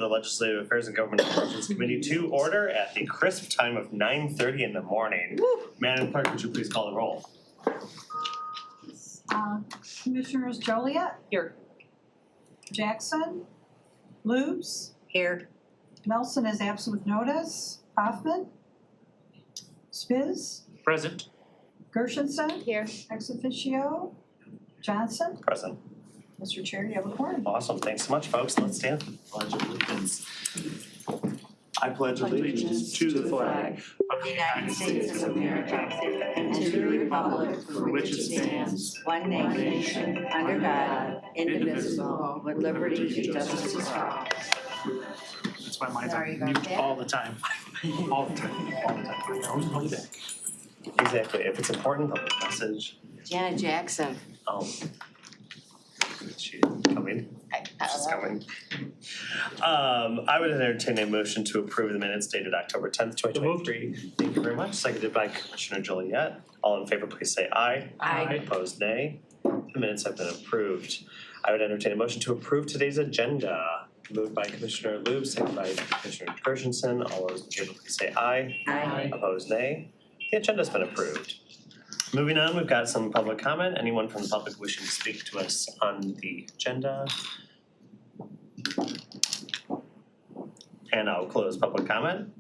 the Legislative Affairs and Government Relations Committee to order at the crisp time of 9:30 in the morning. Madam Clerk, would you please call the roll? Commissioners Joliet? Here. Jackson? Lubes? Here. Nelson is absent with notice. Hoffman? Spiz? Present. Gershenson? Here. Ex officio? Johnson? Present. Mr. Chair, you have a quorum. Awesome. Thanks so much, folks. Let's stand for the Pledge of Allegiance. I pledge allegiance to the flag of the United States of America and to the republic for which it stands, one nation, under God, indivisible, with liberty and justice for all. That's why mine's Sorry on about mute that. all the time. All the time. All the time. I'll be back. Exactly. If it's important, the message. Janet Jackson. She's coming. She's coming. I would entertain a motion to approve the minutes dated October 10th, 2023. Thank you very much. Seconded by Commissioner Joliet. All in favor, please say aye. Aye. Opposed, nay. The minutes have been approved. I would entertain a motion to approve today's agenda. Moved by Commissioner Lube, seconded by Commissioner Gershenson. All those in favor, please say aye. Aye. Opposed, nay. The agenda's been approved. Moving on, we've got some public comment. Anyone from the public wishing to speak to us on the agenda? And I'll close public comment.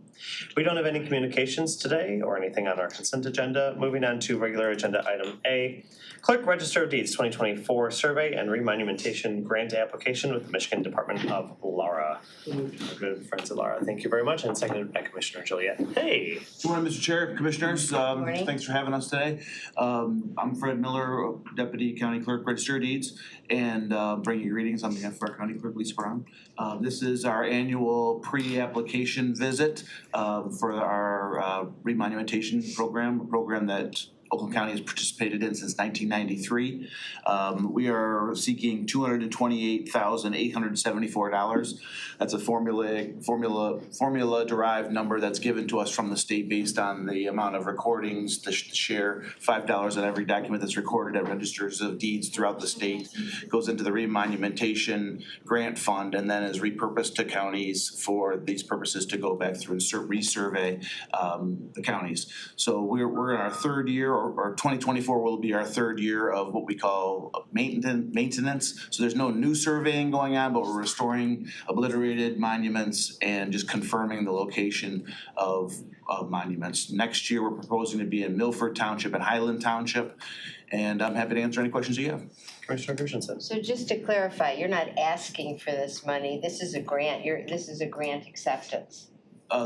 We don't have any communications today or anything on our consent agenda. Moving on to regular agenda item A. Clerk Register of Deeds 2024 Survey and Remonumentation Grant Application with the Michigan Department of Laura. Our good friends of Laura, thank you very much, and seconded by Commissioner Joliet. Hey. Good morning, Mr. Chair, Commissioners. Morning. Thanks for having us today. I'm Fred Miller, Deputy County Clerk, Register of Deeds, and bringing you greetings on behalf of our County Clerk, Lisa Brown. This is our annual pre-application visit for our remonumentation program, a program that Oakland County has participated in since 1993. We are seeking $228,874. That's a formula derived number that's given to us from the state based on the amount of recordings to share. $5 on every document that's recorded at registers of deeds throughout the state goes into the remonumentation grant fund and then is repurposed to counties for these purposes to go back through and resurvey the counties. So we're in our third year, or 2024 will be our third year of what we call maintenance. So there's no new surveying going on, but we're restoring obliterated monuments and just confirming the location of monuments. Next year, we're proposing to be in Milford Township and Highland Township, and I'm happy to answer any questions you have. Commissioner Gershenson. So just to clarify, you're not asking for this money, this is a grant, this is a grant acceptance.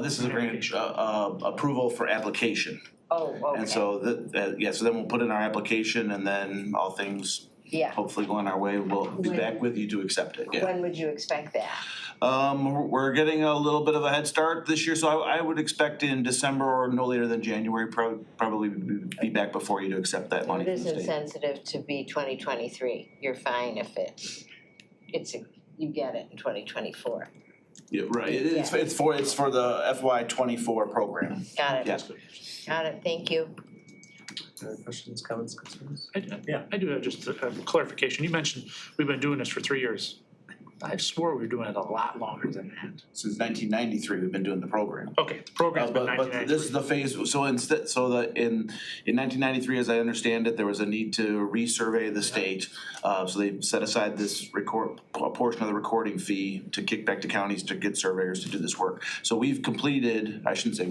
This is a grant approval for application. Oh, okay. And so so then we'll put in our application and then all things Yeah, hopefully going our way, we'll be back with you to accept it, yeah. when would you expect that? We're getting a little bit of a head start this year, so I would expect in December or no later than January, probably be back before you to accept that money It from the isn't state. sensitive to be 2023, you're fine if you get it in 2024. Yeah, right, it's for the FY '24 program, Got it, yes. got it, thank you. Any questions, comments, concerns? I do have just a clarification. You mentioned we've been doing this for 3 years. I swore we were doing it a lot longer than that. Since 1993, we've been doing the program. Okay, the program's been But 1993. this is the phase, so in 1993, as I understand it, there was a need to resurvey the state. So they set aside this a portion of the recording fee to kick back to counties to get surveyors to do this work. So we've completed, I shouldn't say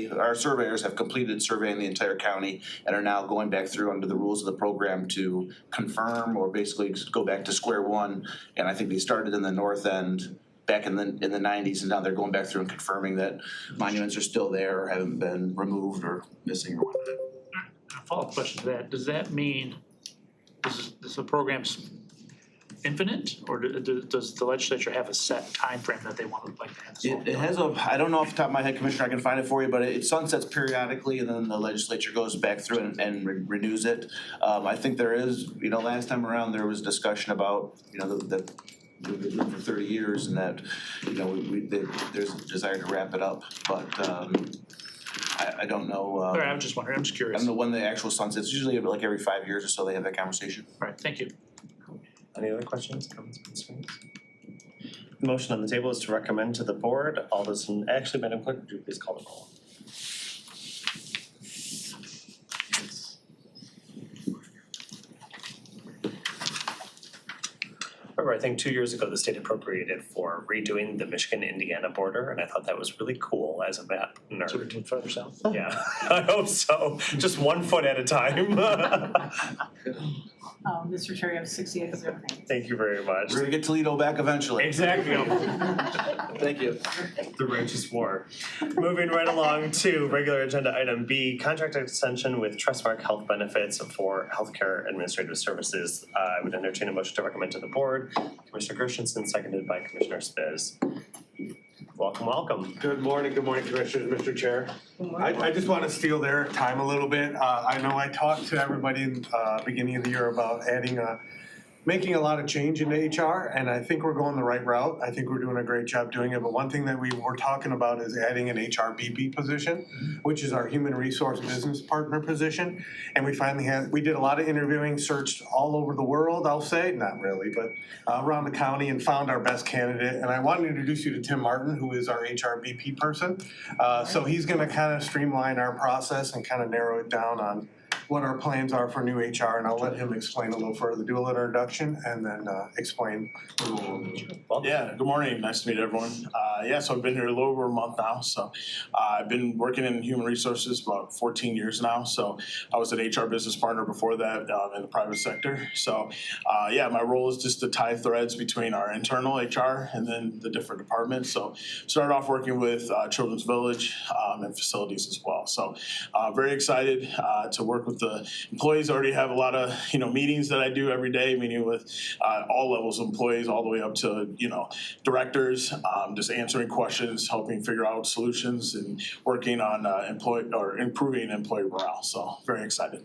our surveyors have completed surveying the entire county and are now going back through under the rules of the program to confirm or basically go back to square one. And I think they started in the north end back in the 90s, and now they're going back through and confirming that monuments are still there or haven't been removed or missing or whatnot. A follow-up question to that, does that mean this program's infinite, or does the legislature have a set time frame that they want to like to have this all It has I don't know off the top of my head, Commissioner, I can find it for you, but it sunsets periodically and then the legislature goes back through and renews it. I think there is, last time around, there was discussion about, that we've been doing for 30 years and that, there's a desire to wrap it up, but I don't know. All right, I'm just wondering, I'm just I curious. don't know when the actual sunsets, usually like every 5 years or so they have that conversation. All right, thank you. Any other questions, comments, concerns? Motion on the table is to recommend to the board. All those in, actually, Madam Clerk, would you please call the roll? Remember, I think 2 years ago, the state appropriated for redoing the Michigan-Indiana border, and I thought that was really cool as a map nerd. So we're doing further south. Yeah, I hope so. Just 1 foot at a time. Mr. Chair, you have 68-0. Thank you very much. We're gonna get Toledo back eventually. Exactly. Thank you. The righteous war. Moving right along to regular agenda item B, contract extension with Trustmark Health Benefits for healthcare administrative services. I would entertain a motion to recommend to the board. Commissioner Gershenson, seconded by Commissioner Spiz. Welcome, welcome. Good morning, Commissioners, Mr. Chair. I just want to steal their time a little bit. I know I talked to everybody in beginning of the year about making a lot of change in HR, and I think we're going the right route. I think we're doing a great job doing it, but one thing that we were talking about is adding an HRBP position, which is our Human Resource Business Partner position. And we did a lot of interviewing, searched all over the world, I'll say, not really, but around the county, and found our best candidate. And I want to introduce you to Tim Martin, who is our HRBP person. So he's gonna kind of streamline our process and kind of narrow it down on what our plans are for new HR, and I'll let him explain a little further, do a little introduction, and then explain what we'll do. Yeah, good morning, nice to meet everyone. So I've been here a little over a month now, so I've been working in human resources about 14 years now. So I was an HR business partner before that in the private sector. So my role is just to tie threads between our internal HR and then the different departments. So started off working with Children's Village and facilities as well. So very excited to work with the employees. I already have a lot of meetings that I do every day, meeting with all levels of employees, all the way up to directors, just answering questions, helping figure out solutions, and working on improving employee morale. So very excited.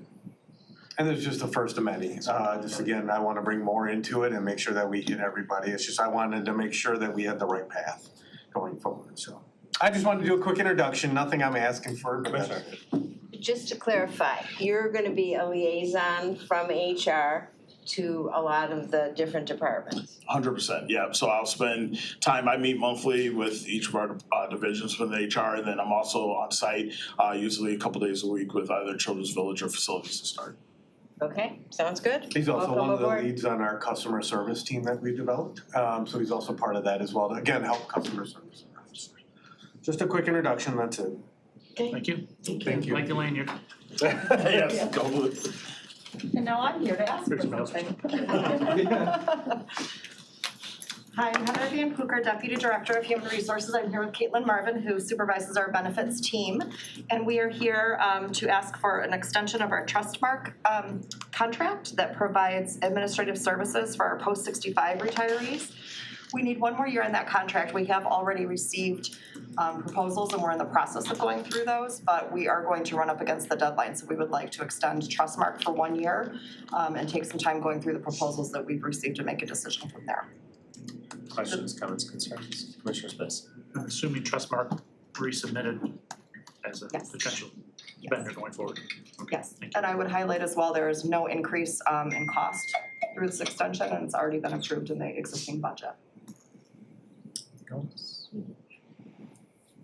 And there's just the first of many. Just again, I want to bring more into it and make sure that we hit everybody. It's just I wanted to make sure that we had the right path going forward. So I just wanted to do a quick introduction. Nothing I'm asking for, but that's Just to clarify, you're gonna be a liaison from HR to a lot of the different departments. 100%, yeah. So I'll spend time, I meet monthly with each of our divisions within HR, and then I'm also on site usually a couple days a week with either Children's Village or facilities to start. Okay, sounds good. He's also Welcome one of the aboard. leads on our customer service team that we developed. So he's also part of that as well to, again, help customer service. Just a quick introduction, that's it. Thank you. Thank you. Mike Lanyard. Yes, go Blue. And now I'm here to ask for Here's my something. Hi, I'm Heather Van Pooker, Deputy Director of Human Resources. I'm here with Caitlin Marvin, who supervises our benefits team. And we are here to ask for an extension of our Trustmark contract that provides administrative services for our post-65 retirees. We need 1 more year on that contract. We have already received proposals and we're in the process of going through those, but we are going to run up against the deadline. So we would like to extend Trustmark for 1 year and take some time going through the proposals that we've received and make a decision from there. Questions, comments, concerns? Commissioner Spiz. Assuming Trustmark resubmitted as a Yes. potential Yes. vendor going forward. Okay, Yes, thank you. and I would highlight as well, there is no increase in cost through this extension and it's already been approved in the existing budget.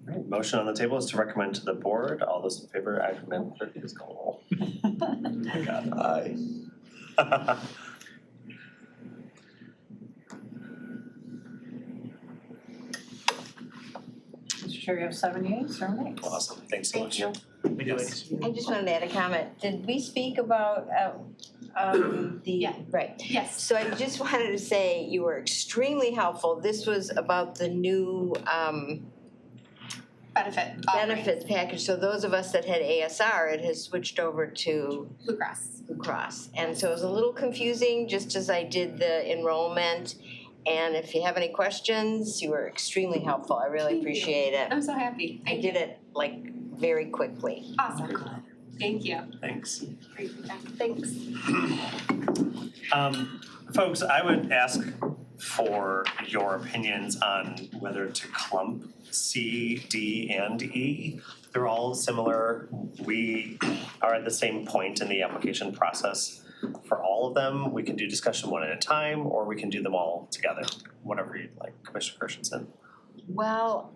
Alright, motion on the table is to recommend to the board. All those in favor, Madam Clerk, please call the roll. My God. Aye. Mr. Chair, you have 78-0. Awesome, thanks so much. Thank you. Thank you, Yes. ladies. I just wanted to add a comment. Did we speak about the, Yeah. right? Yes. So I just wanted to say you were extremely helpful. This was about the new Benefit. benefits package. So those of us that had ASR, it has switched over to Bluegrass. Blue Cross. And so it was a little confusing, just as I did the enrollment. And if you have any questions, you were extremely helpful. I really Thank you. appreciate it. I'm so happy. I did it very quickly. Awesome. Thank you. Thanks. Great. Thanks. Folks, I would ask for your opinions on whether to clump C, D, and E. They're all similar. We are at the same point in the application process for all all of them, we can do discussion one at a time, or we can do them all together, whatever you'd like, Commissioner Christensen. Well,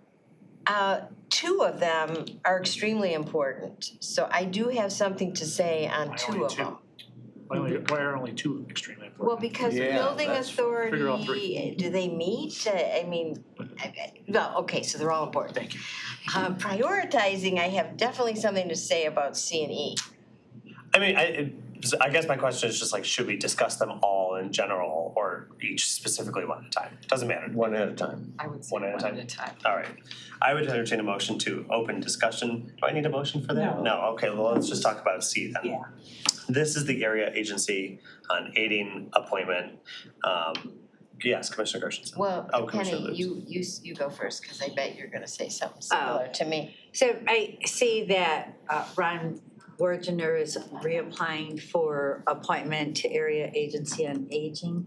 two of them are extremely important, so I do have something to say on Why two only of two? them. Why are only two extremely important? Well, because the Yeah, building figure out authority, do they meet? I mean, well, okay, so they're all important. Thank you. Prioritizing, I have definitely something to say about C and E. I mean, I guess my question is just like, should we discuss them all in general or each specifically one at a time? Doesn't matter. One at a time. I would say One at a time. time. All right. I would entertain a motion to open discussion. Do I need a motion for that? No, okay, well, let's just talk about C then. Yeah. This is the Area Agency on Aging appointment. Yes, Commissioner Christensen. Well, Oh, Commissioner Penny, Lutz. you go first, cause I bet you're gonna say something similar to me. So I see that Ron Wargener is reapplying for appointment to Area Agency on Aging.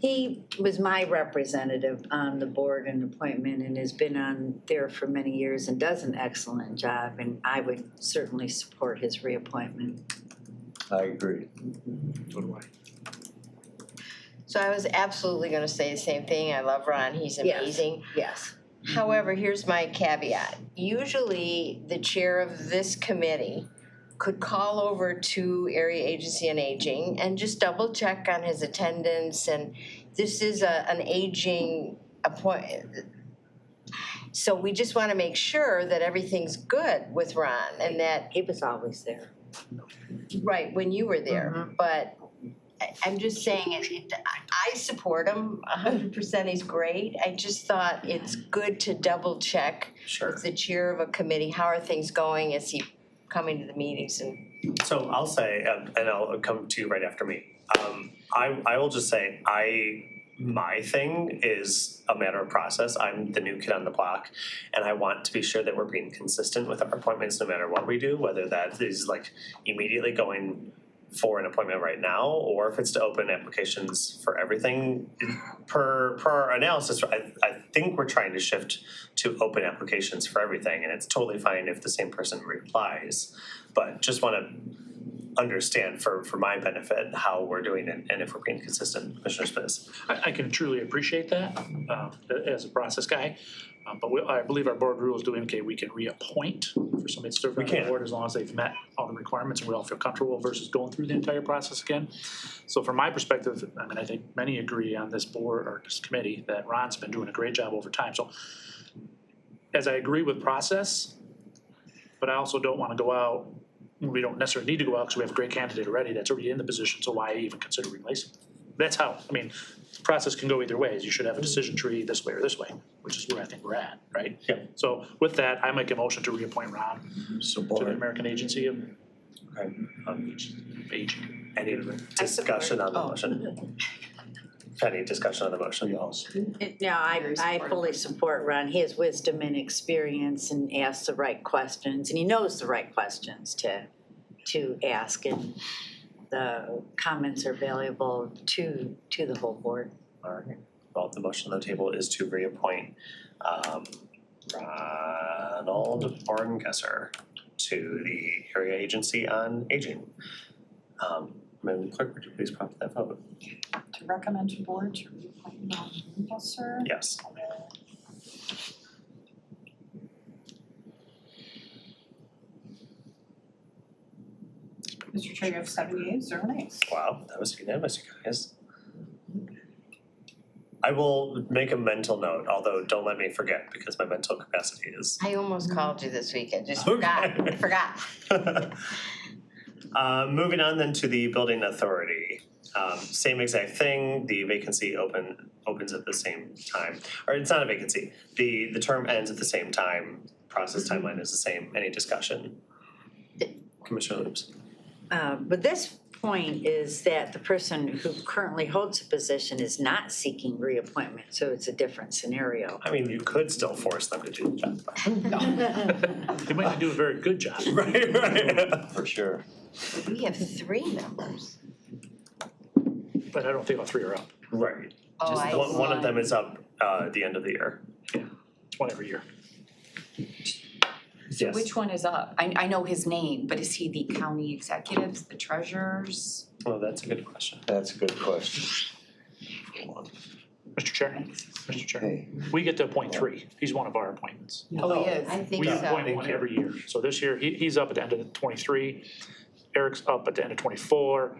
He was my representative on the board and appointment and has been on there for many years and does an excellent job, and I would certainly support his reappointment. I agree. So do I. So I was absolutely gonna say the same thing. I love Ron, he's Yes. amazing. Yes. However, here's my caveat. Usually, the chair of this committee could call over to Area Agency on Aging and just double check on his attendance, and this is an aging appointment. So we just wanna make sure that everything's good with Ron and that, He was always there. right, when you were there, but I'm just saying, I support him 100%, he's great. I just thought it's good to double check Sure. with the chair of a committee, how are things going, is he coming to the meetings and. So I'll say, and I'll come to you right after me. I will just say, my thing is a matter of process. I'm the new kid on the block, and I want to be sure that we're being consistent with our appointments no matter what we do, whether that is like immediately going for an appointment right now, or if it's to open applications for everything. Per our analysis, I think we're trying to shift to open applications for everything, and it's totally fine if the same person reapplies. But just wanna understand for my benefit how we're doing it and if we're being consistent, Commissioner Spitz. I can truly appreciate that as a process guy. But I believe our board rules do indicate we can reappoint for somebody to serve on We the can. board as long as they've met all the requirements and we all feel comfortable versus going through the entire process again. So from my perspective, I mean, I think many agree on this board or this committee that Ron's been doing a great job over time. So as I agree with process, but I also don't wanna go out, we don't necessarily need to go out because we have a great candidate already that's already in the position, so why even consider replacing? That's how, I mean, the process can go either ways. You should have a decision tree this way or this way, which is where I think we're at, right? Yeah. So with that, I make a motion to reappoint Ron to the Support. American Agency of Okay. Aging. Any discussion on the Oh. motion? Any discussion on the motion? No, I fully support Ron. He has wisdom and experience and asks the right questions, and he knows the right questions to ask, and the comments are valuable to the whole board. All right, well, the motion on the table is to reappoint Ronald Borngesser to the Area Agency on Aging. Madam Clerk, would you please prompt that vote? To recommend to board to reappoint Ron Borngesser. Yes. Mr. Chair, you have 78, 0 nays. Wow, that was unanimous, you guys. I will make a mental note, although don't let me forget because my mental capacity is. I almost called you this week, I just Okay. forgot. Moving on then to the building authority. Same exact thing, the vacancy opens at the same time, or it's not a vacancy, the term ends at the same time, process timeline is the same, any discussion? Commissioner Loops. But this point is that the person who currently holds a position is not seeking reappointment, so it's a different scenario. I mean, you could still force them to do the job. They might not do a very good job. Right. For sure. We have 3 members. But I don't think all 3 are up. Right. Oh, I One of see. them is up at the end of the year. It's one every year. So which one is up? I know his name, but is he the county executives, the treasurers? Oh, that's a good question. That's a good question. Mr. Chair, Hey, we get to appoint three. He's one of our appointments. Oh, he is. I think We so. appoint one every year. So this year, he's up at the end of 23, Eric's up at the end of 24,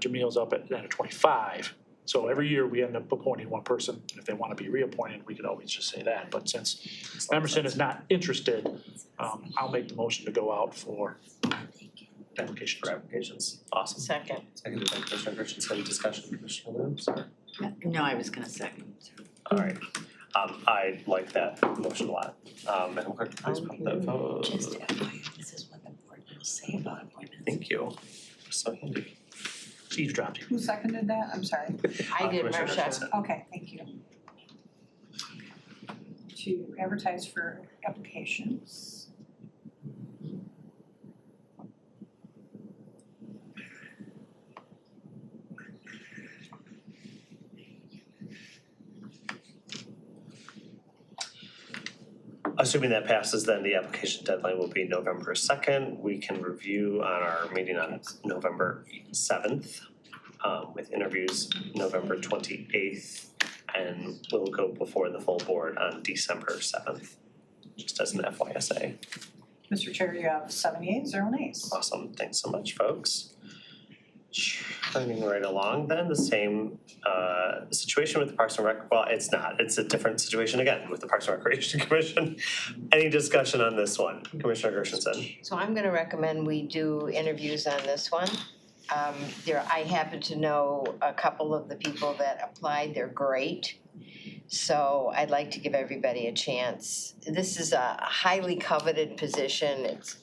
Jamil's up at the end of 25. So every year we end up appointing one person. If they want to be reappointed, we could always just say that. But since Emerson is not interested, I'll make the motion to go out for applications. For applications, awesome. Second. Seconded by Commissioner Richardson, discussion, Commissioner Williams, or? No, I was gonna second. All right, I like that motion a lot. Madam Clerk, please put that vote. Just FYI, this is what the board will say about appointments. Thank you, so handy. Eavesdropping. Who seconded that? I'm sorry. I did, Commissioner Marcia. Richardson. Okay, thank you. To advertise for applications. Assuming that passes, then the application deadline will be November 2nd. We can review on our meeting on November 7th with interviews November 28th, and we'll go before the full board on December 7th, just as an FYSA. Mr. Chair, you have 7 yeas, 0 nays. Awesome, thanks so much, folks. Turning right along then, the same situation with the Parks and Rec, well, it's not, it's a different situation again with the Parks and Recreation Commission. Any discussion on this one, Commissioner Gershenson? So I'm gonna recommend we do interviews on this one. I happen to know a couple of the people that applied, they're great. So I'd like to give everybody a chance. This is a highly coveted position, it's,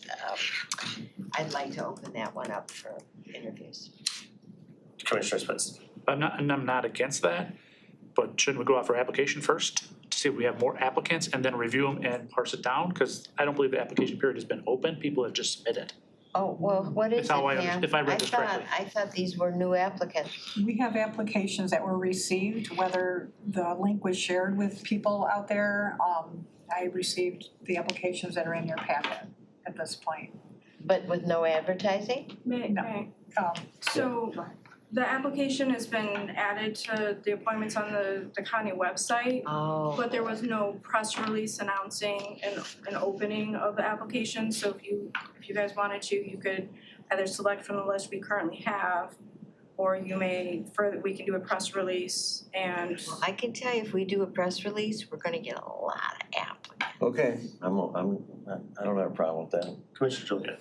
I'd like to open that one up for interviews. Commissioner Spitz. I'm not against that, but shouldn't we go out for application first to see if we have more applicants and then review them and parse it down? Because I don't believe the application period has been open, people have just submitted. Oh, well, what is That's it, how I Pam? if I read this correctly. I thought these were new applicants. We have applications that were received, whether the link was shared with people out there. I received the applications that are in your packet at this point. But with no advertising? No. So the application has been added to the appointments on the county website, Oh. but there was no press release announcing an opening of the application. So if you guys wanted to, you could either select from the list we currently have, or you may we can do a press release and. I can tell you, if we do a press release, we're gonna get a lot of applicants. okay, I don't have a problem with that. Commissioner Julian.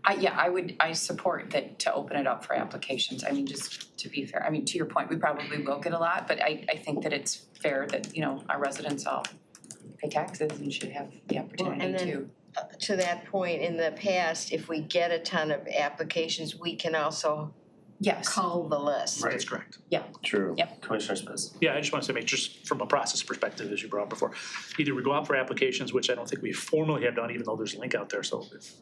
I support that to open it up for applications. I mean, just to be fair, I mean, to your point, we probably will get a lot, but I think that it's fair that, you know, our residents all pay taxes and should have the opportunity and then- to. To that point, in the past, if we get a ton of applications, we can also Yes, cull the list. That's correct. True. Commissioner Spitz. Yeah, I just want to say, just from a process perspective, as you brought up before, either we go out for applications, which I don't think we formally have done, even though there's a link out there, so if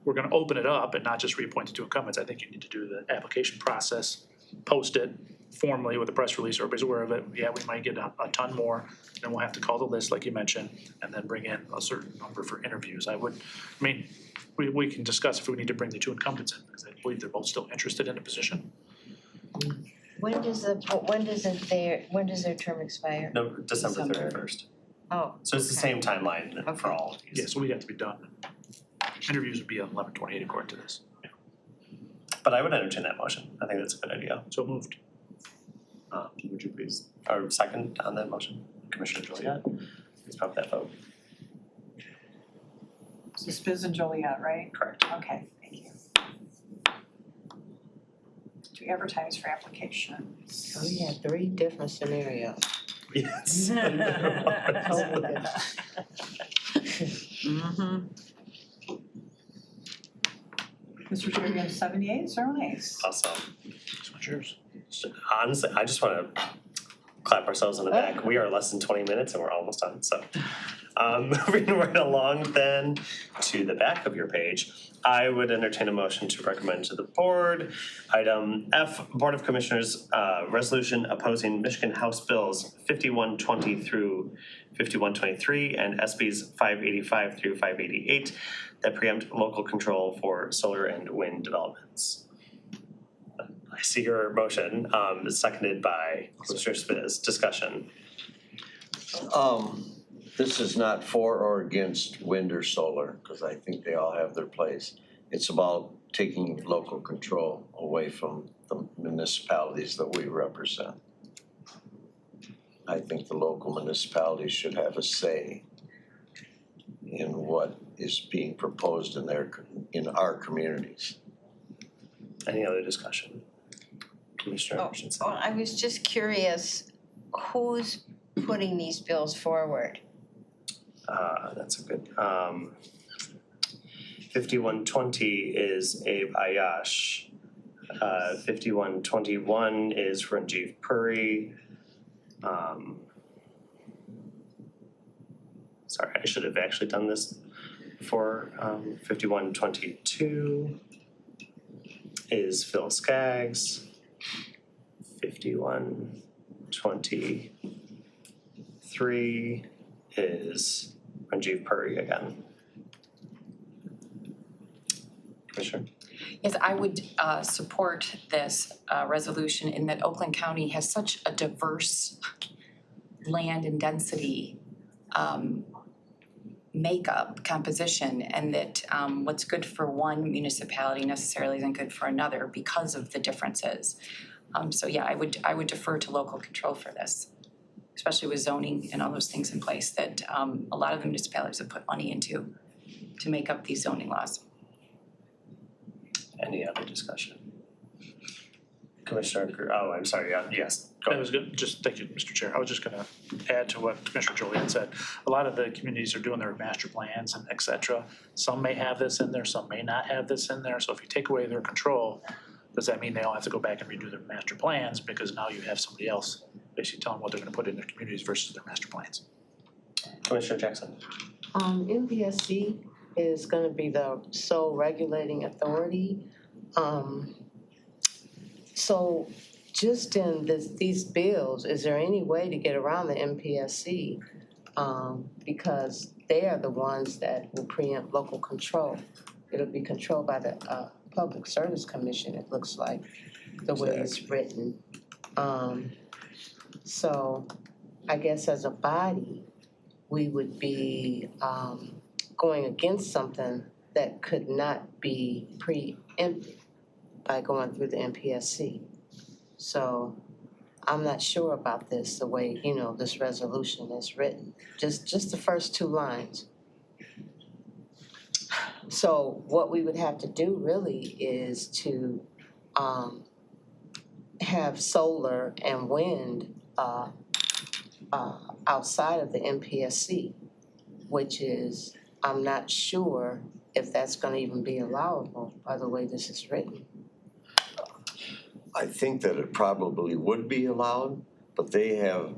we're gonna open it up and not just reappoint the two incumbents, I think you need to do the application process, post it formally with a press release, or everybody's aware of it. Yeah, we might get a ton more, then we'll have to call the list like you mentioned, and then bring in a certain number for interviews. We can discuss if we need to bring the two incumbents in, because I believe they're both still interested in the position. When does their term expire? No, December 31st. Oh, So it's the same timeline for all of these. Yeah, so we'd have to be done. Interviews would be 11/28 according to this. But I would entertain that motion. I think that's a good idea. So moved. Would you please, or second on that motion, Commissioner Juliet? Please pop that vote. So Spiz and Joliet, right? Correct. Okay, thank you. To advertise for applications. so we had 3 different scenarios. Yes. Mm-hmm. Mr. Chair, you have 7 yeas, 0 nays. Awesome. This one's yours. Honestly, I just wanna clap ourselves on the back. We are less than 20 minutes and we're almost done, so. Moving right along then to the back of your page, I would entertain a motion to recommend to the board. Item F, Board of Commissioners, resolution opposing Michigan House Bills 5120 through 5123 and SBs 585 through 588 that preempt local control for solar and wind developments. I see your motion, seconded by Commissioner Spiz. Discussion. This is not for or against wind or solar, because I think they all have their place. It's about taking local control away from the municipalities that we represent. I think the local municipalities should have a say in what is being proposed in our communities. Any other discussion? Commissioner Hutchinson. Well, I was just curious, who's putting these bills forward? That's a good, 5120 is Abe Ayash. 5121 is Ranjiv Puri. Sorry, I should have actually done this before. 5122 is Phil Skaggs. 5123 is Ranjiv Puri again. Commissioner? Yes, I would support this resolution in that Oakland County has such a diverse land and density makeup, composition, and that what's good for one municipality necessarily isn't good for another because of the differences. So yeah, I would defer to local control for this, especially with zoning and all those things in place that a lot of the municipalities have put money into to make up these zoning laws. Any other discussion? Commissioner, I'm sorry, yes, go I ahead. was gonna, thank you, Mr. Chair. I was just gonna add to what Commissioner Joliet said. A lot of the communities are doing their master plans and et cetera. Some may have this in there, some may not have this in there. So if you take away their control, does that mean they all have to go back and redo their master plans? Because now you have somebody else basically telling what they're gonna put in their communities versus their master plans. Commissioner Jackson. MPSC is gonna be the sole regulating authority. So just in these bills, is there any way to get around the MPSC? Because they are the ones that will preempt local control. It'll be controlled by the Public Service Commission, it looks like, the way it's written. So I guess as a body, we would be going against something that could not be preempted by going through the MPSC. So I'm not sure about this, the way, this resolution is written, just the first two lines. So what we would have to do really is to have solar and wind outside of the MPSC, which is, I'm not sure if that's gonna even be allowable by the way this is written. I think that it probably would be allowed, but they have,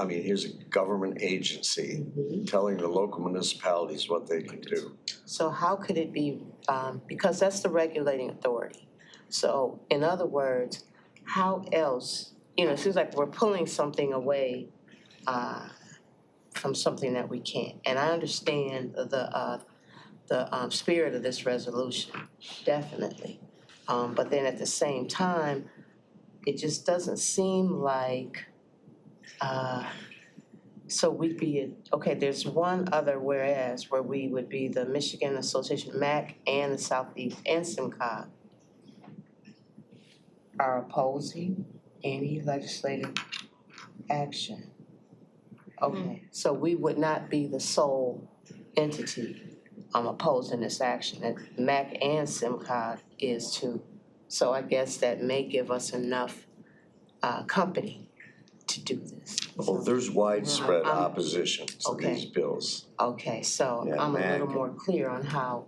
here's a government agency telling the local municipalities what they can do. So how could it be, because that's the regulating authority. So in other words, how else, it seems like we're pulling something away from something that we can't. And I understand the spirit of this resolution, definitely. But then at the same time, it just doesn't seem like, so we'd be, okay, there's one other whereas where we would be the Michigan Association, MAC, and the Southeast, and SIMCOG are opposing any legislative action. Okay, so we would not be the sole entity opposing this action, and MAC and SIMCOG is too. So I guess that may give us enough company to do this. Oh, there's widespread opposition to okay. these bills. Okay, so Yeah, I'm a little MAC. more clear on how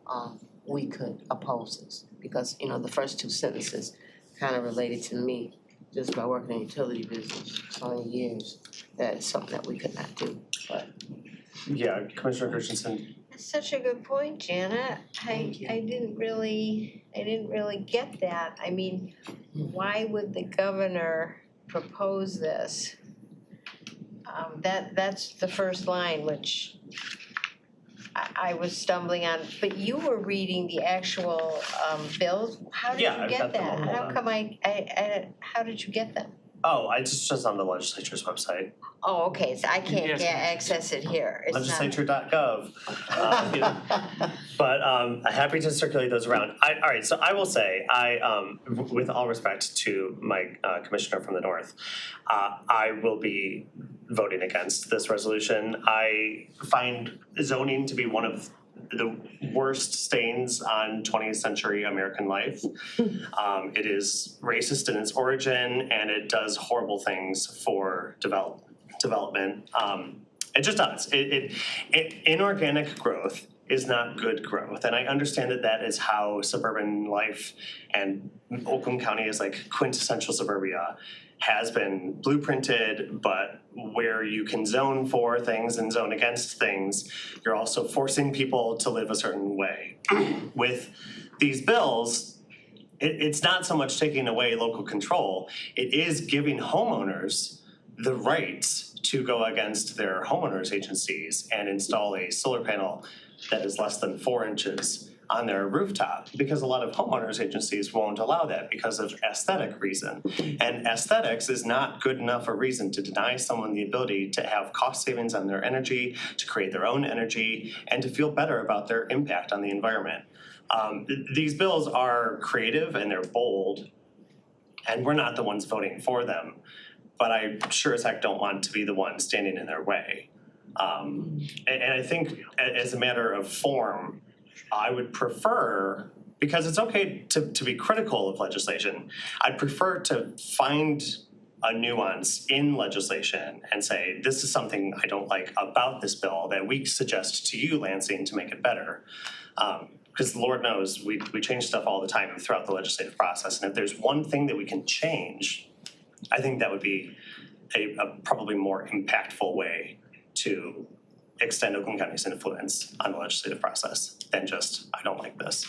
we could oppose this, because, the first two sentences kind of related to me, just by working in the utility business so many years, that is something that we could not do, but. Yeah, Commissioner Christensen. That's such a good point, Janet. I didn't really get that. I mean, why would the governor propose this? That's the first line, which I was stumbling on, but you were reading the actual bills. How did Yeah, you I've get got them that? all pulled How up. come how did you get them? Oh, I just on the legislature's website, Oh, okay, so I can't Yes, access it here. It's not. legislature.gov. You know. But I'm happy to circulate those around. Alright, so I will say, with all respect to my commissioner from the north, I will be voting against this resolution. I find zoning to be one of the worst stains on 20th century American life. It is racist in its origin and it does horrible things for development. It just does. Inorganic growth is not good growth. And I understand that is how suburban life and Oakland County is like quintessential suburbia has been blueprinted, but where you can zone for things and zone against things, you're also forcing people to live a certain way. With these bills, it's not so much taking away local control, it is giving homeowners the rights to go against their homeowners agencies and install a solar panel that is less than 4 inches on their rooftop, because a lot of homeowners agencies won't allow that because of aesthetic reason. And aesthetics is not good enough a reason to deny someone the ability to have cost savings on their energy, to create their own energy, and to feel better about their impact on the environment. These bills are creative and they're bold, and we're not the ones voting for them, but I sure as heck don't want to be the one standing in their way. And I think as a matter of form, I would prefer, because it's okay to be critical of legislation, I'd prefer to find a nuance in legislation and say, this is something I don't like about this bill that we suggest to you, Lansing, to make it better. Because Lord knows, we change stuff all the time throughout the legislative process, and if there's one thing that we can change, I think that would be a probably more impactful way to extend Oakland County's influence on the legislative process than just, I don't like this.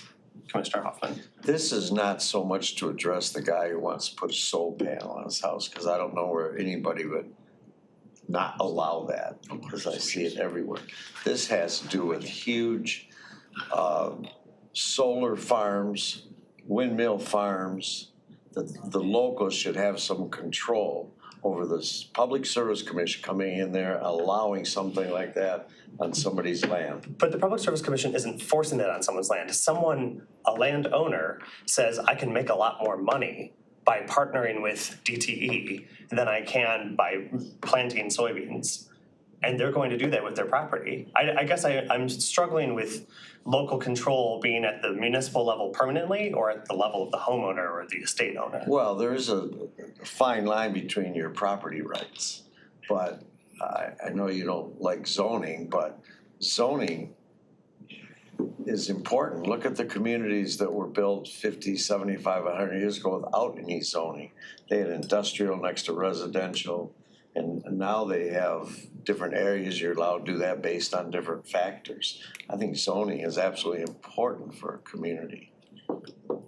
Commissioner Hoffman. This is not so much to address the guy who wants to put a solar panel on his house, because I don't know where anybody would not allow that, because I see it everywhere. This has to do with huge solar farms, windmill farms. The locals should have some control over this Public Service Commission coming in there, allowing something like that on somebody's land. But the Public Service Commission isn't forcing that on someone's land. A landowner says, I can make a lot more money by partnering with DTE than I can by planting soybeans. And they're going to do that with their property. I guess I'm struggling with local control being at the municipal level permanently or at the level of the homeowner or the estate owner. Well, there is a fine line between your property rights, but I know you don't like zoning, but zoning is important. Look at the communities that were built 50, 75, 100 years ago without any zoning. They had industrial next to residential, and now they have different areas. You're allowed to do that based on different factors. I think zoning is absolutely important for a community.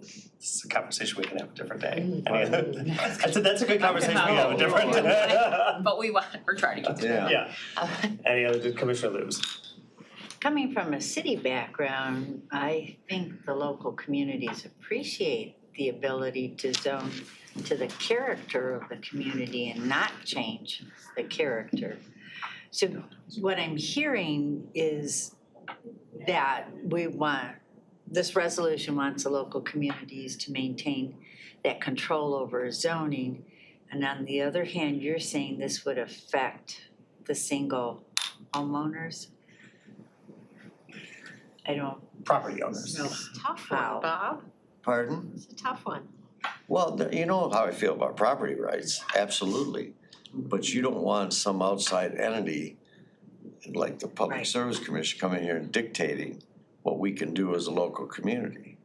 This is a conversation we can have a different day. I said that's a good conversation we can have a different day. But we're trying to get to it. Yeah. Any other, Commissioner Lubes? Coming from a city background, I think the local communities appreciate the ability to zone to the character of the community and not change the character. So what I'm hearing is that this resolution wants the local communities to maintain that control over zoning. And on the other hand, you're saying this would affect the single homeowners? Property owners. No. Tough one, Bob. Pardon? It's a tough one. Well, you know how I feel about property rights, absolutely. But you don't want some outside entity like the Public Right. Service Commission coming here and dictating what we can do as a local community.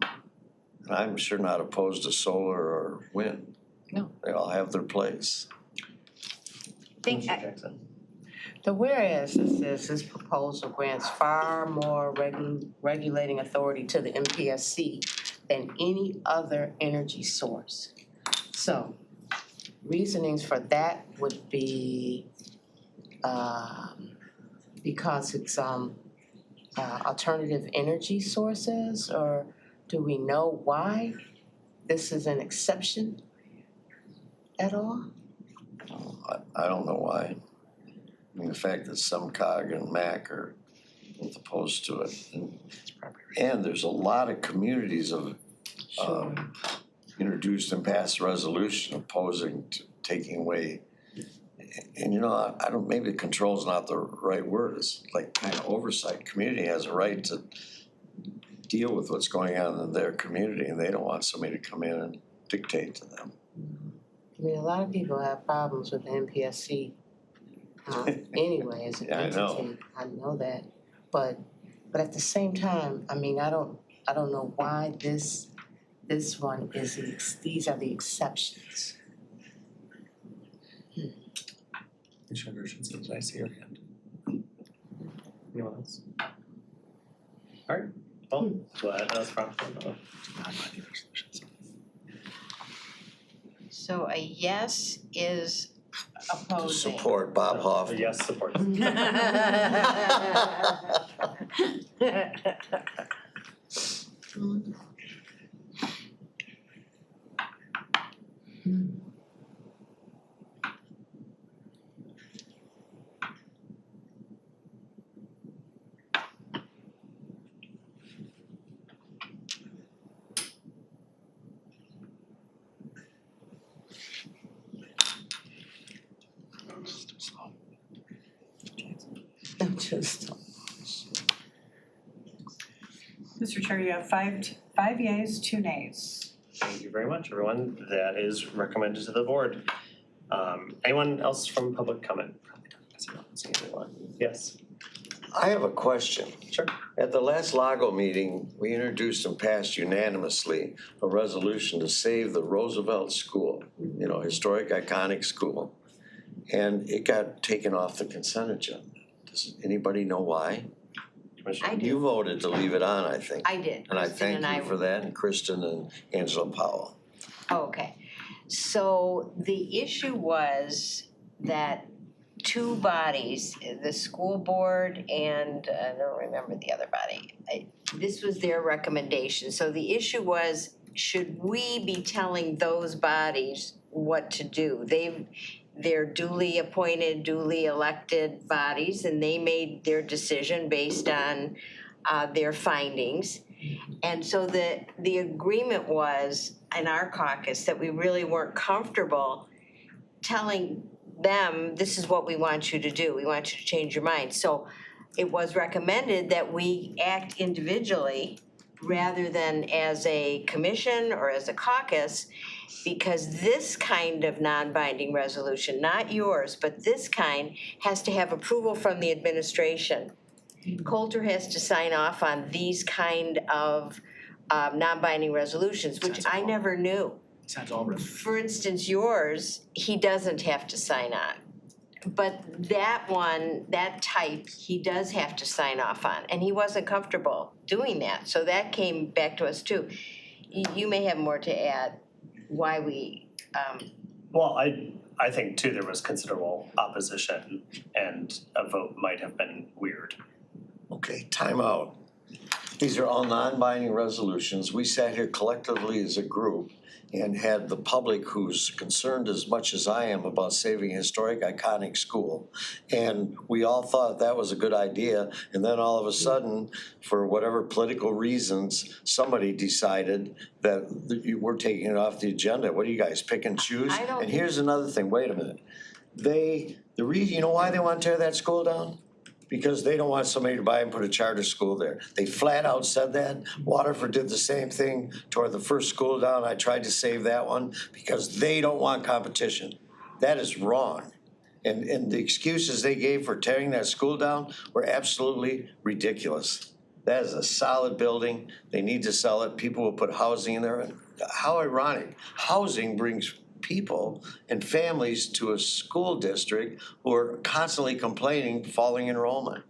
And I'm sure not opposed to solar or wind. No. They all have their place. Commissioner Jackson. The whereas it says this proposal grants far more regulating authority to the MPSC than any other energy source. So reasonings for that would be because it's alternative energy sources, or do we know why this is an exception at all? I don't know why. I mean, the fact that SEMCOG and MAC are both opposed to it. And there's a lot of communities of introduced and passed a resolution opposing to taking away. And I don't, maybe control's not the right word, it's like kind of oversight. Community has a right to deal with what's going on in their community, and they don't want somebody to come in and dictate to them. I mean, a lot of people have problems with the MPSC anyway as an Yeah, I entity. know. I know that, but at the same time, I mean, I don't know why this one is these are the exceptions. Commissioner Gershenson, did I see your hand? Anyone else? All right, well, go ahead, that's probably. So a yes is opposing. Support Bob Hoff. Yes, support. Just Mr. Chair, you have five yeas, 2 nays. Thank you very much, everyone. That is recommended to the board. Anyone else from public comment? Probably not, because I don't see anyone. Yes, I have a question. sure. At the last Lago meeting, we introduced and passed unanimously a resolution to save the Roosevelt School, historic iconic school. And it got taken off the consent agenda. Does anybody know why? Commissioner. I do. You voted to leave it on, I think. I did. And I Kristen thank and I you for that, and Kristen and Angela Powell. Oh, okay. So the issue was that 2 bodies, the school board and I don't remember the other body, this was their recommendation. So the issue was, should we be telling those bodies what to do? They're duly appointed, duly elected bodies, and they made their decision based on their findings. And so the agreement was in our caucus that we really weren't comfortable telling them, this is what we want you to do, we want you to change your mind. So it was recommended that we act individually rather than as a commission or as a caucus, because this kind of non-binding resolution, not yours, but this kind, has to have approval from the administration. Coulter has to sign off on these kind of non-binding resolutions, which I never knew. Sounds all right. For instance, yours, he doesn't have to sign on. But that one, that type, he does have to sign off on, and he wasn't comfortable doing that, so that came back to us too. You may have more to add, why we, Well, I think too, there was considerable opposition and a vote might have been weird. Okay, time out. These are all non-binding resolutions. We sat here collectively as a group and had the public who's concerned as much as I am about saving a historic iconic school. And we all thought that was a good idea. And then all of a sudden, for whatever political reasons, somebody decided that we're taking it off the agenda. What do you guys pick and choose? I don't And here's another thing, wait a minute. The reason, you know why they want to tear that school down? Because they don't want somebody to buy and put a charter school there. They flat out said that. Waterford did the same thing, tore the first school down. I tried to save that one because they don't want competition. That is wrong. And the excuses they gave for tearing that school down were absolutely ridiculous. That is a solid building. They need to sell it. People will put housing in there. And how ironic. Housing brings people and families to a school district who are constantly complaining falling enrollment.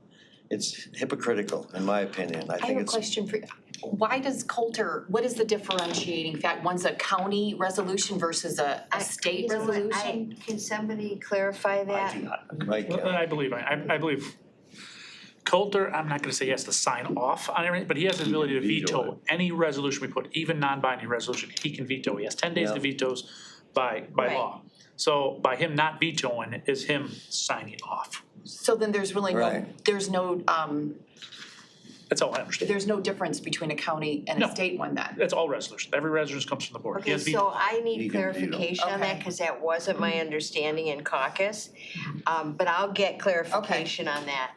It's hypocritical, in my opinion. I I have think a it's. question for you. Why does Coulter, what is the differentiating fact? One's a county resolution versus a state you know what, resolution? can somebody clarify that? I do not. Mike, Well, I believe Coulter, I'm not gonna say he has to sign off on everything, but he has the ability to Veto veto any resolution we put, even non-binding resolution, he can veto. He has 10 days to Yeah. vetoes by Right. law. So by him not vetoing is him signing off. So then there's really Right. there's no, That's all I understand. there's no difference between a county and a No. state one then? That's all resolution. Every resolution comes from the board. He Okay, has veto. so I He need can veto. clarification on that, Okay. cause that wasn't my understanding in caucus. But I'll get clarification on that.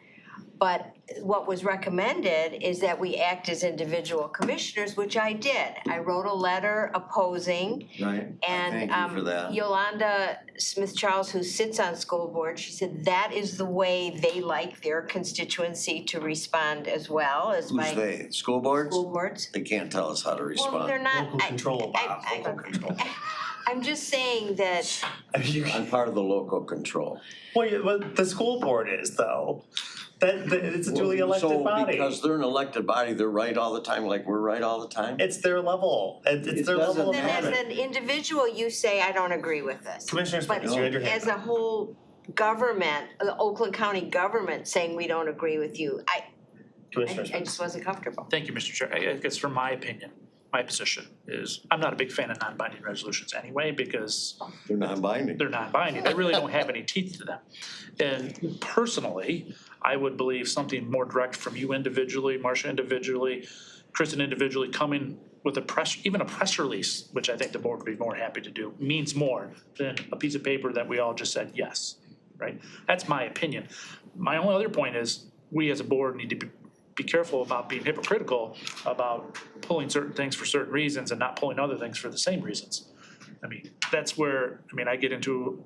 But what was recommended is that we act as individual commissioners, which I did. I wrote a letter opposing. Right, And thank you for that. Yolanda Smith Charles, who sits on school board, she said that is the way they like their constituency to respond as well as Who's by they, school boards? school boards. They can't tell us how to Well, respond. they're not, Local control, Bob, I- local control. I'm just saying that, I'm part of the local control. Well, yeah, well, the school board is though. That it's a duly elected So body. because they're an elected body, they're right all the time, like we're right all the time? It's their level. It's It their level of doesn't then as government. an individual, you say, I don't agree with this. Commissioner But Springs, you had your hand as a up. whole government, the Oakland County government saying we don't agree with you, Commissioner I Springs. just wasn't comfortable. Thank you, Mr. Chair. I guess from my opinion, my position is, I'm not a big fan of non-binding resolutions anyway, because They're non-binding. they're non-binding. They really don't have any teeth to them. And personally, I would believe something more direct from you individually, Marcia individually, Kristen individually, coming with even a press release, which I think the board would be more happy to do, means more than a piece of paper that we all just said yes, right? That's my opinion. My only other point is, we as a board need to be careful about being hypocritical about pulling certain things for certain reasons and not pulling other things for the same reasons. I mean, that's where, I get into,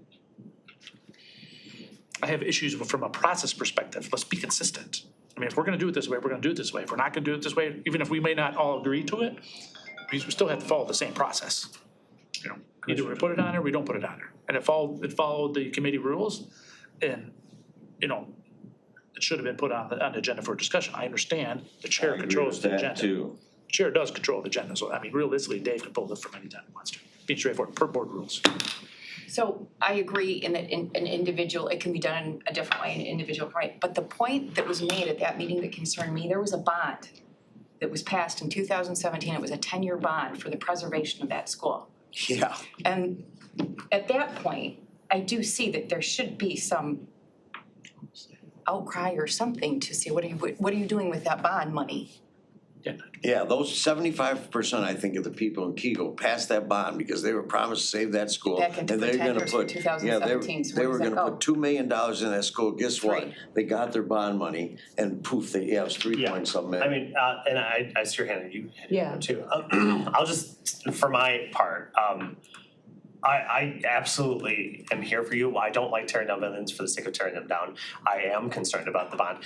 I have issues from a process perspective. Let's be consistent. If we're gonna do it this way, we're gonna do it this way. If we're not gonna do it this way, even if we may not all agree to it, we still have to follow the same process. Either we put it on or we don't put it on there. And it followed the committee rules and, it should have been put on the agenda for discussion. I understand the chair controls the agenda. Too. Chair does control the agenda, so realistically, Dave can pull it from any time he wants to. Be straightforward, per board rules. So I agree in that in an individual, it can be done in a different way, an individual right. But the point that was made at that meeting that concerned me, there was a bond that was passed in 2017. It was a 10-year bond for the preservation of that school. Yeah. And at that point, I do see that there should be some outcry or something to see what are you doing with that bond money? Yeah, those 75%, I think, of the people in Kego passed that bond because they were promised to save that school. Back in And they're gonna 10 years from put, 2017, so they where were does that gonna go? put $2 million in that school. Guess what? Three. They got their bond money and poof, it was 3 point something million. And I see your hand, you had your Yeah. hand too. I'll just, for my part, I absolutely am here for you. I don't like tearing down buildings for the sake of tearing them down. I am concerned about the bond.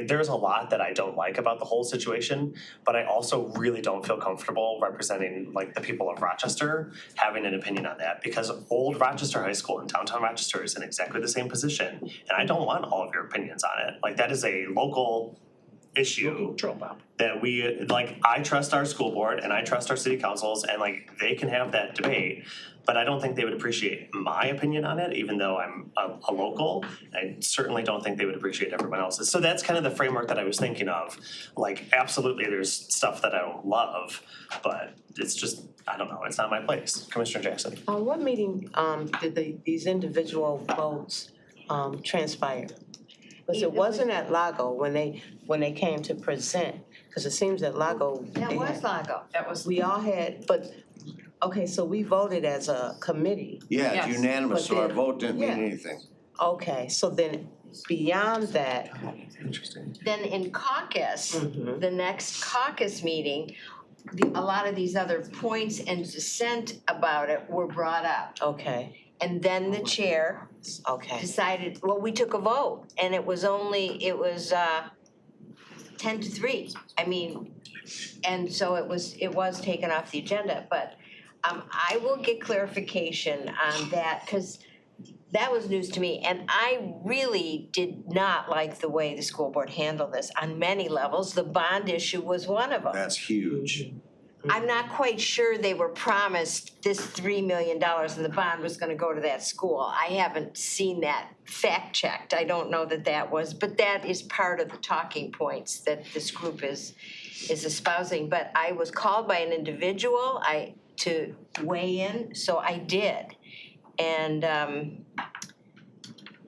There's a lot that I don't like about the whole situation, but I also really don't feel comfortable representing the people of Rochester having an opinion on that, because old Rochester High School in downtown Rochester is in exactly the same position, and I don't want all of your opinions on it. That is a local issue that we, I trust our school board and I trust our city councils, and they can have that debate. But I don't think they would appreciate my opinion on it, even though I'm a local. I certainly don't think they would appreciate everyone else's. So that's kind of the framework that I was thinking of. Absolutely, there's stuff that I don't love, but it's just, I don't know, it's not my place. Commissioner Jackson. What meeting did these individual votes transpire? Because it wasn't at Lago when they came to present, because it seems that Lago. That was Lago. That was. We all had, but, okay, so we voted as a committee. Yeah, Yes. it's unanimous, But so our then- vote didn't mean yeah. anything. Okay, so then beyond that, Interesting. Then in caucus, Mhm. the next caucus meeting, a lot of these other points and dissent about it were brought up. okay, And then the chair okay. decided, we took a vote, and it was 10-3. And so it was taken off the agenda, but I will get clarification on that, because that was news to me, and I really did not like the way the school board handled this on many levels. The bond issue was one of them. That's huge. I'm not quite sure they were promised this $3 million and the bond was gonna go to that school. I haven't seen that fact checked. I don't know that that was, but that is part of the talking points that this group is espousing. But I was called by an individual to weigh in, so I did. And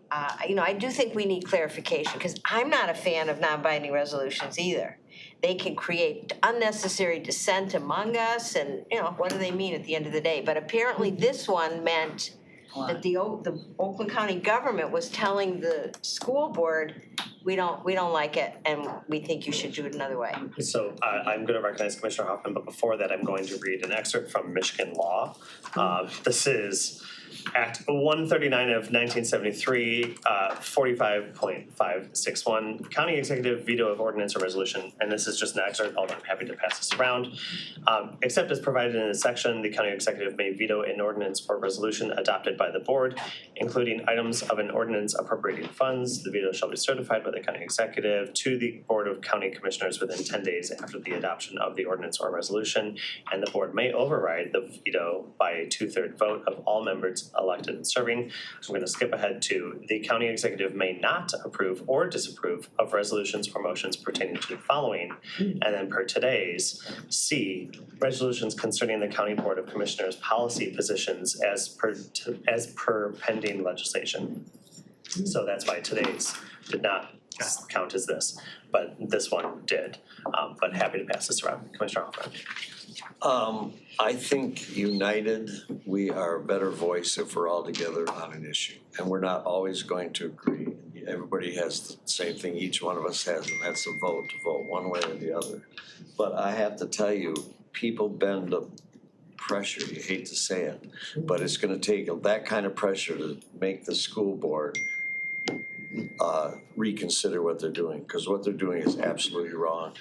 I do think we need clarification, because I'm not a fan of non-binding resolutions either. They can create unnecessary dissent among us, and what do they mean at the end of the day? But apparently this one meant that the Oakland County government was telling the school board, we don't like it, and we think you should do it another way. So I'm going to recognize Commissioner Hoffman, but before that, I'm going to read an excerpt from Michigan law. This is Act 139 of 1973, 45.561, County Executive Veto of Ordinance or Resolution, and this is just an excerpt, although I'm happy to pass this around. Except as provided in this section, the County Executive may veto an ordinance or resolution adopted by the board, including items of an ordinance appropriating funds. The veto shall be certified by the County Executive to the Board of County Commissioners within 10 days after the adoption of the ordinance or resolution, and the board may override the veto by a 2/3 vote of all members elected and serving. So we're going to skip ahead to the county executive may not approve or disapprove of resolutions or motions pertaining to the following. And then per today's, C, resolutions concerning the county board of commissioners policy positions as per pending legislation. So that's why today's did not count as this, but this one did. But happy to pass this around. Commissioner Hoffman. I think united, we are a better voice if we're all together on an issue. And we're not always going to agree. Everybody has the same thing each one of us has, and that's a vote to vote one way or the other. But I have to tell you, people bend to pressure, you hate to say it, but it's gonna take that kind of pressure to make the school board reconsider what they're doing, because what they're doing is absolutely wrong.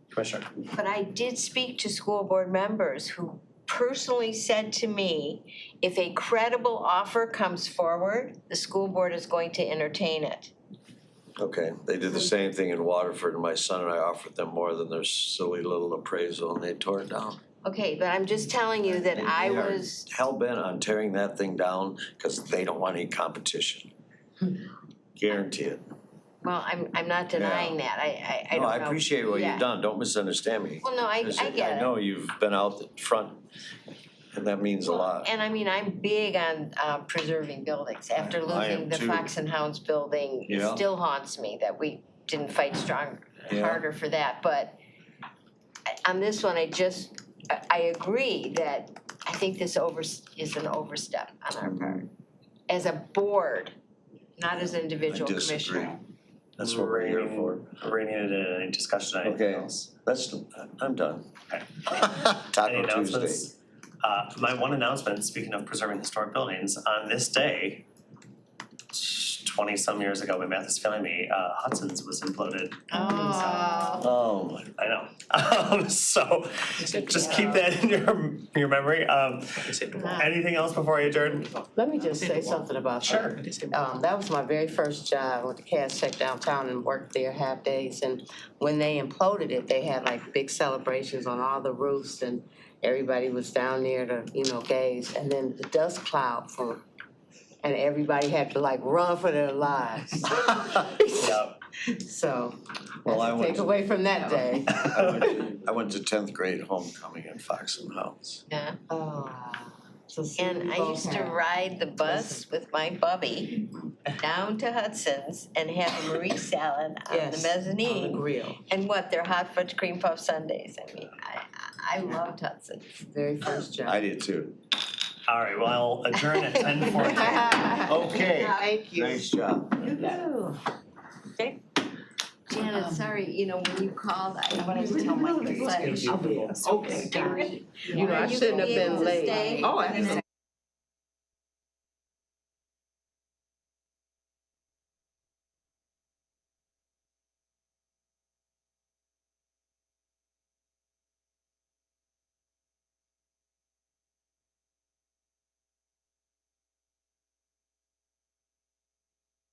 Commissioner. But I did speak to school board members who personally said to me, if a credible offer comes forward, the school board is going to entertain it. Okay, they did the same thing in Waterford, and my son and I offered them more than their silly little appraisal, and they tore it down. Okay, but I'm just telling you that I They are was, hell-bent on tearing that thing down because they don't want any competition. Guarantee it. well, I'm not denying that. I don't No, know. I appreciate what Yeah. you've done, don't misunderstand me. Well, no, I get it. I know you've been out the front, and that means a lot. And I mean, I'm big on preserving buildings. After I am losing the too. Fox and Hounds building, it Yeah. still haunts me that we didn't fight Yeah. harder for that. But on this one, I agree that I think this is an overstep on our part. As a board, not as an individual I disagree. commissioner. That's what we're here for. Reining it in, any discussion on anything Okay. else? I'm done. Okay. Any Taco Tuesday. announcements? My one announcement, speaking of preserving historic buildings, on this day, 20-some years ago, my math is failing me, Hudson's was imploded. Oh. Oh, I know. So just keep that in your memory. Anything else before I adjourn? Let me just say something about that. Sure. That was my very first job with the Cass Tech downtown and worked there half days. And when they imploded it, they had like big celebrations on all the roofs and everybody was down there to, gaze. And then the dust cloud formed. And everybody had to like run for their lives. Yeah. So, Well, I that's a went to- takeaway from that day. I went to 10th grade homecoming in Fox and Hounds. Yeah. Oh. So see, And we I both used to had- ride the bus with my bubby down to Hudson's and have a Marie salad on the Yes, on the mezzanine. grill. And their hot fudge cream puff sundaes. I mean, I loved Hudson's. Very first job. I did too. All right, well, I'll adjourn at 10:14. Okay, Thank you. nice job. Janet, sorry, when you called, I wanted to tell Mike. Okay. You know, I Are you shouldn't have able been to late. stay? Oh, absolutely.